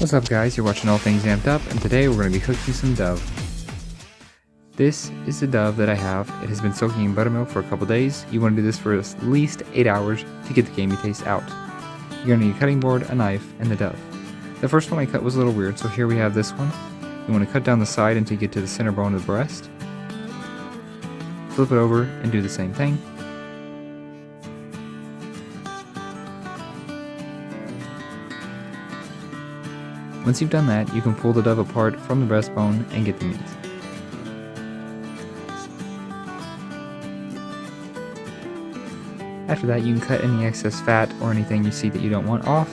What's up guys, you're watching All Things Amped Up, and today we're going to be cooking some dove. This is the dove that I have. It has been soaking in buttermilk for a couple days. You want to do this for at least 8 hours to get the gamey taste out. You're going to need a cutting board, a knife, and the dove. The first one I cut was a little weird, so here we have this one. You want to cut down the side until you get to the center bone of the breast. Flip it over and do the same thing. Once you've done that, you can pull the dove apart from the breastbone and get the meat. After that, you can cut any excess fat or anything you see that you don't want off.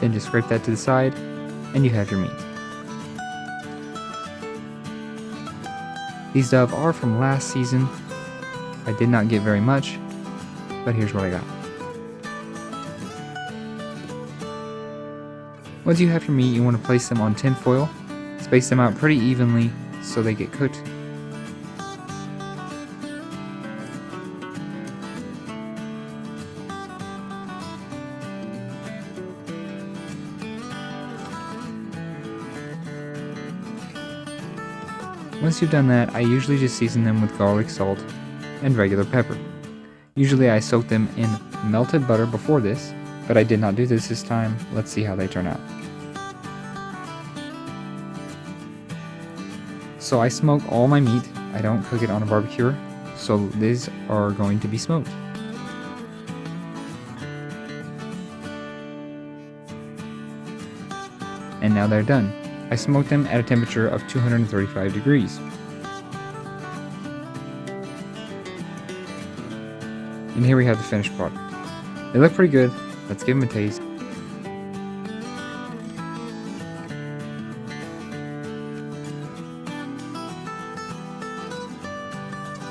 Then just scrape that to the side, and you have your meat. These dove are from last season. I did not get very much, but here's what I got. Once you have your meat, you want to place them on tin foil. Space them out pretty evenly so they get cooked. Once you've done that, I usually just season them with garlic, salt, and regular pepper. Usually I soak them in melted butter before this, but I did not do this time. Let's see how they turn out. So I smoke all my meat. I don't cook it on a barbecue, so these are going to be smoked. And now they're done. I smoked them at a temperature of 235 degrees. And here we have the finished product. They look pretty good. Let's give them a taste.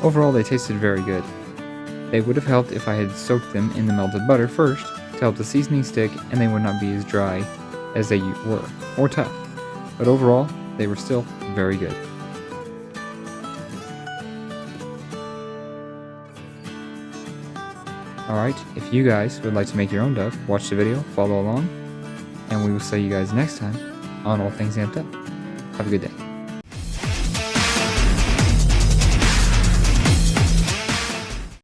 Overall, they tasted very good. They would have helped if I had soaked them in the melted butter first to help the seasoning stick, and they would not be as dry as they were, or tough. But overall, they were still very good. Alright, if you guys would like to make your own dove, watch the video, follow along, and we will see you guys next time on All Things Amped Up. Have a good day.